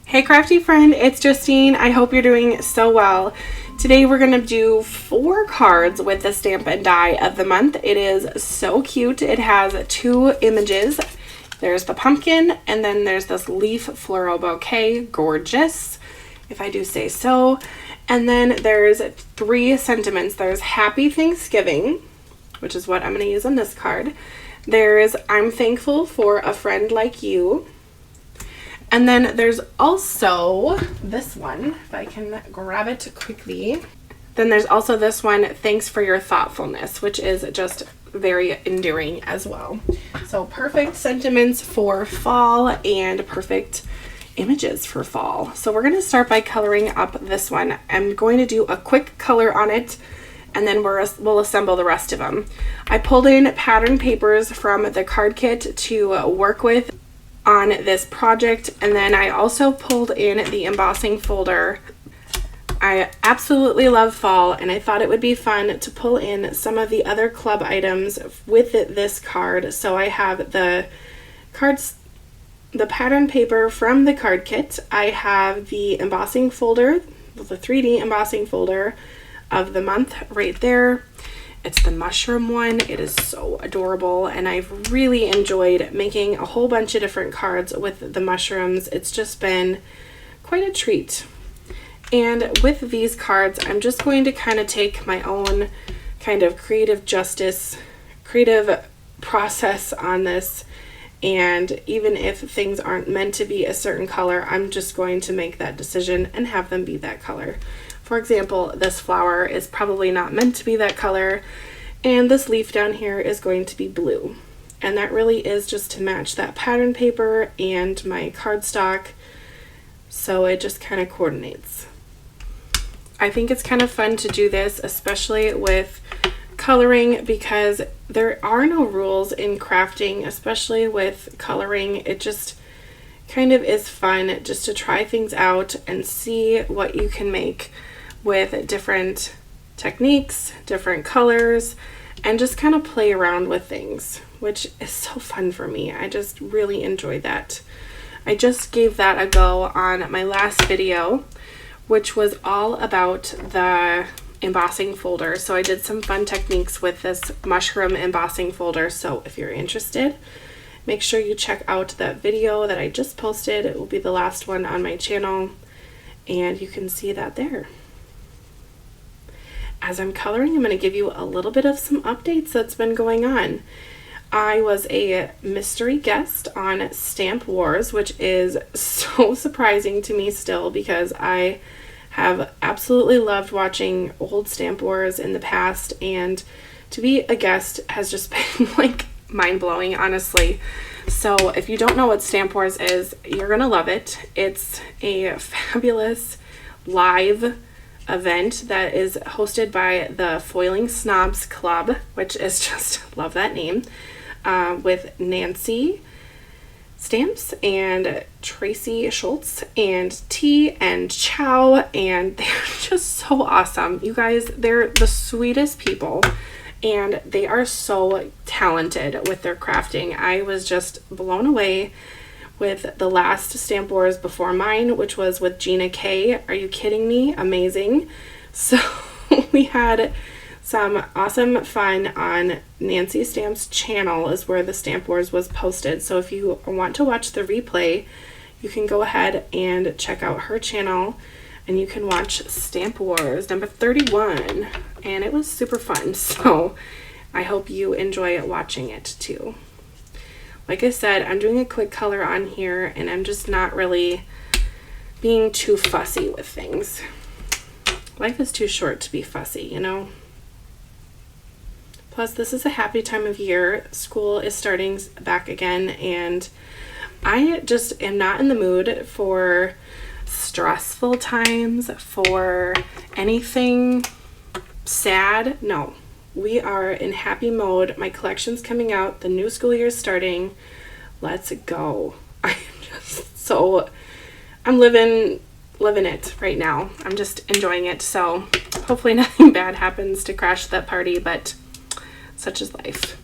Hey crafty friend, it's Justine. I hope you're doing so well. Today we're going to do 4 cards with the Stamp and Die of the month. It is so cute. It has 2 images. There's the pumpkin and then there's this leaf floral bouquet. Gorgeous, if I do say so. And then there's 3 sentiments. There's Happy Thanksgiving, which is what I'm going to use on this card. There's I'm thankful for a friend like you. And then there's also this one, if I can grab it quickly. Then there's also this one, thanks for your thoughtfulness, which is just very endearing as well. So perfect sentiments for fall and perfect images for fall. So we're going to start by coloring up this one. I'm going to do a quick color on it and then we'll assemble the rest of them. I pulled in pattern papers from the card kit to work with on this project, and then I also pulled in the embossing folder. I absolutely love fall, and I thought it would be fun to pull in some of the other club items with this card. So I have the cards, the pattern paper from the card kit. I have the embossing folder, the 3D embossing folder of the month right there. It's the mushroom one. It is so adorable, and I've really enjoyed making a whole bunch of different cards with the mushrooms. It's just been quite a treat. And with these cards, I'm just going to kind of take my own kind of creative process on this. And even if things aren't meant to be a certain color, I'm just going to make that decision and have them be that color. For example, this flower is probably not meant to be that color, and this leaf down here is going to be blue. And that really is just to match that pattern paper and my cardstock, so it just kind of coordinates. I think it's kind of fun to do this, especially with coloring, because there are no rules in crafting, especially with coloring. It just kind of is fun just to try things out and see what you can make with different techniques, different colors, and just kind of play around with things, which is so fun for me. I just really enjoy that. I just gave that a go on my last video, which was all about the embossing folder. So I did some fun techniques with this mushroom embossing folder. So if you're interested, make sure you check out that video that I just posted. It will be the last one on my channel, and you can see that there. As I'm coloring, I'm going to give you a little bit of some updates that's been going on. I was a mystery guest on Stamp Wars, which is so surprising to me still, because I have absolutely loved watching old Stamp Wars in the past, and to be a guest has just been like mind-blowing, honestly. So if you don't know what Stamp Wars is, you're gonna love it. It's a fabulous live event that is hosted by the Foiling Snobs Club, which is just, love that name, with Nancy Stamps and Tracy Schultz and T and Chow, and they're just so awesome. You guys, they're the sweetest people, and they are so talented with their crafting. I was just blown away with the last Stamp Wars before mine, which was with Gina K. Are you kidding me? Amazing. So we had some awesome fun on Nancy Stamp's channel, is where the Stamp Wars was posted. So if you want to watch the replay, you can go ahead and check out her channel, and you can watch Stamp Wars number 31, and it was super fun. So I hope you enjoy watching it too. Like I said, I'm doing a quick color on here, and I'm just not really being too fussy with things. Life is too short to be fussy, you know? Plus, this is a happy time of year. School is starting back again, and I just am not in the mood for stressful times, for anything sad. No. We are in happy mode. My collection's coming out. The new school year is starting. Let's go. I'm living it right now. I'm just enjoying it. So hopefully nothing bad happens to crash that party, but such is life.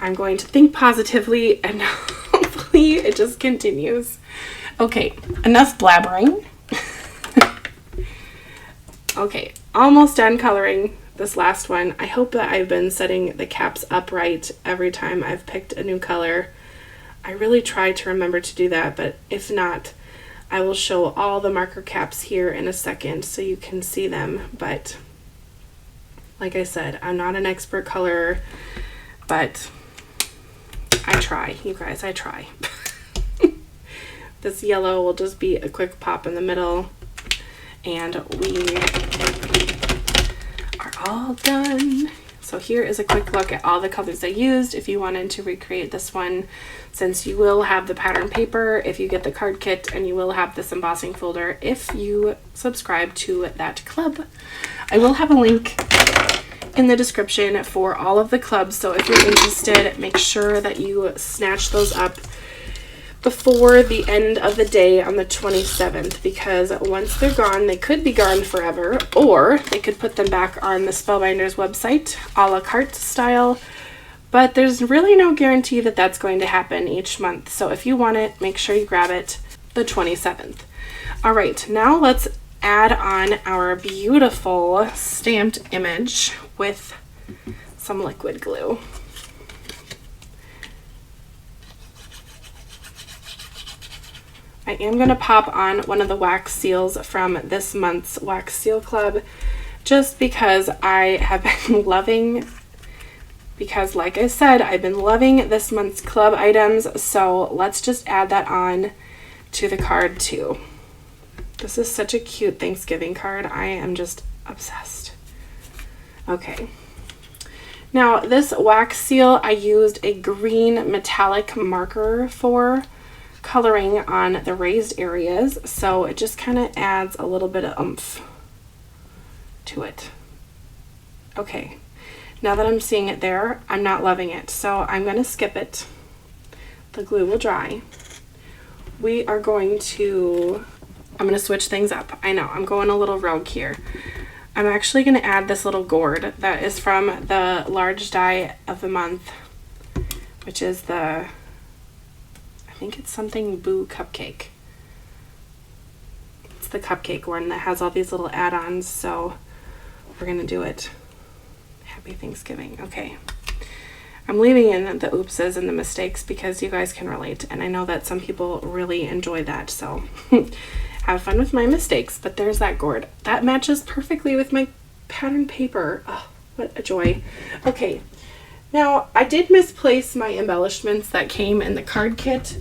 I'm going to think positively and hopefully Literally, it just continues. Okay, enough blabbering. Okay, almost done coloring this last one. I hope that I've been setting the caps upright every time I've picked a new color. I really try to remember to do that, but if not, I will show all the marker caps here in a second so you can see them. But like I said, I'm not an expert colorer, but I try, you guys, I try. This yellow will just be a quick pop in the middle, and we are all done. So here is a quick look at all the colors I used. If you wanted to recreate this one, since you will have the pattern paper if you get the card kit, and you will have this embossing folder if you subscribe to that club. I will have a link in the description for all of the clubs, so if you're interested, make sure that you snatch those up before the end of the day on the 27th, because once they're gone, they could be gone forever, or they could put them back on the Spellbinders website a la carte style, but there's really no guarantee that that's going to happen each month. So if you want it, make sure you grab it the 27th. All right, now let's add on our beautiful stamped image with some liquid glue. I am going to pop on one of the wax seals from this month's Wax Seal Club, just because I have been loving, because like I said, I've been loving this month's club items, so let's just add that on to the card too. This is such a cute Thanksgiving card. I am just obsessed. Okay. Now this wax seal, I used a green metallic marker for coloring on the raised areas, so it just kind of adds a little bit of oomph to it. Okay, now that I'm seeing it there, I'm not loving it, so I'm going to skip it. The glue will dry. We are going to, I'm going to switch things up. I know, I'm going a little rogue here. I'm actually going to add this little gourd that is from the large die of the month, which is the, I think it's something Boo Cupcake. It's the cupcake one that has all these little add-ons, so we're going to do it. Happy Thanksgiving. Okay. I'm leaving in the oopses and the mistakes because you guys can relate, and I know that some people really enjoy that, so have fun with my mistakes. But there's that gourd. That matches perfectly with my pattern paper. Oh, what a joy. Okay. Now, I did misplace my embellishments that came in the card kit,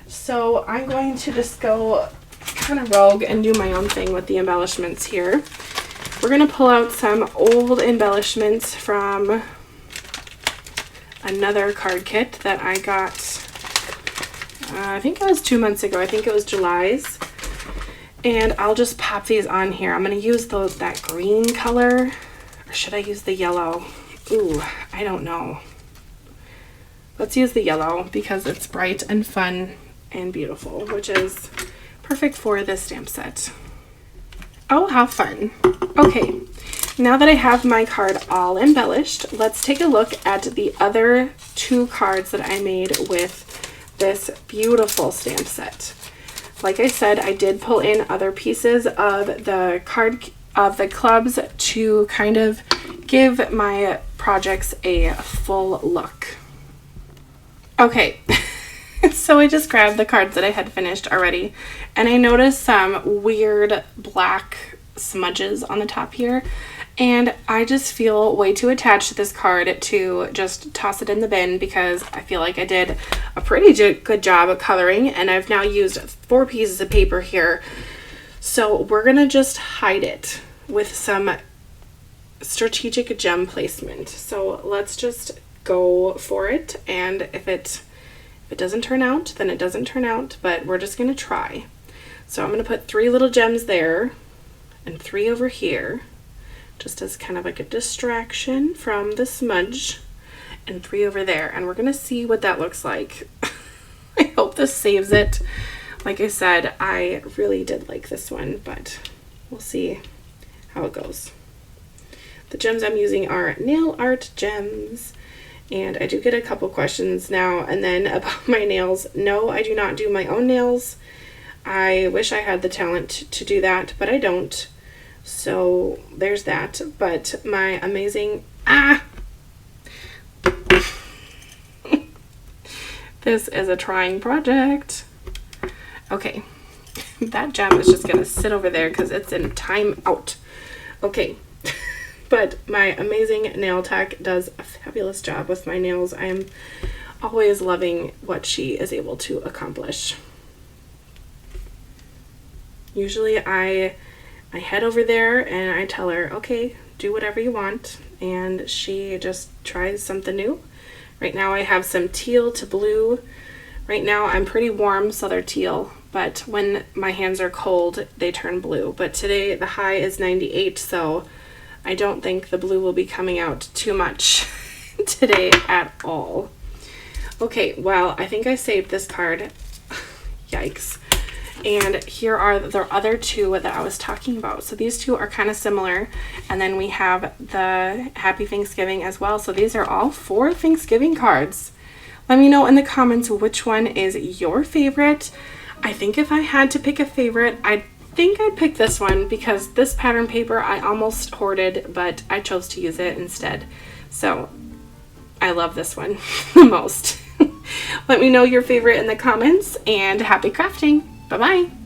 so I'm going to just go kind of rogue and do my own thing with the embellishments here. We're going to pull out some old embellishments from another card kit that I got, I think it was 2 months ago. I think it was July's. And I'll just pop these on here. I'm going to use that green color, or should I use the yellow? Ooh, I don't know. Let's use the yellow because it's bright and fun and beautiful, which is perfect for this stamp set. Oh, how fun. Okay, now that I have my card all embellished, let's take a look at the other 2 cards that I made with this beautiful stamp set. Like I said, I did pull in other pieces of the card of the clubs to kind of give my projects a full look. Okay, so I just grabbed the cards that I had finished already, and I noticed some weird black smudges on the top here, and I just feel way too attached to this card to just toss it in the bin, because I feel like I did a pretty good job of coloring, and I've now used 4 pieces of paper here. So we're gonna just hide it with some strategic gem placement. So let's just go for it, and if it doesn't turn out, then it doesn't turn out, but we're just gonna try. So I'm gonna put 3 little gems there and 3 over here, just as kind of like a distraction from the smudge, and 3 over there, and we're gonna see what that looks like. I hope this saves it. Like I said, I really did like this one, but we'll see how it goes. The gems I'm using are nail art gems, And I do get a couple questions now and then about my nails. No, I do not do my own nails. I wish I had the talent to do that, but I don't. So there's that. But my amazing... This is a trying project. Okay. That gem is just going to sit over there because it's in timeout. Okay. But my amazing nail tech does a fabulous job with my nails. I'm always loving what she is able to accomplish. Usually I head over there and I tell her, okay, do whatever you want. And she just tries something new. Right now I have some teal to blue. Right now I'm pretty warm, so they're teal. But when my hands are cold, they turn blue. But today the high is 98, so I don't think the blue will be coming out too much today at all. Okay, well, I think I saved this card. Yikes. And here are the other two that I was talking about. So these two are kind of similar. And then we have the Happy Thanksgiving as well. So these are all 4 Thanksgiving cards. Let me know in the comments which one is your favorite. I think if I had to pick a favorite, I think I'd pick this one because this pattern paper I almost hoarded, but I chose to use it instead. So I love this one the most. Let me know your favorite in the comments, and happy crafting. Bye-bye.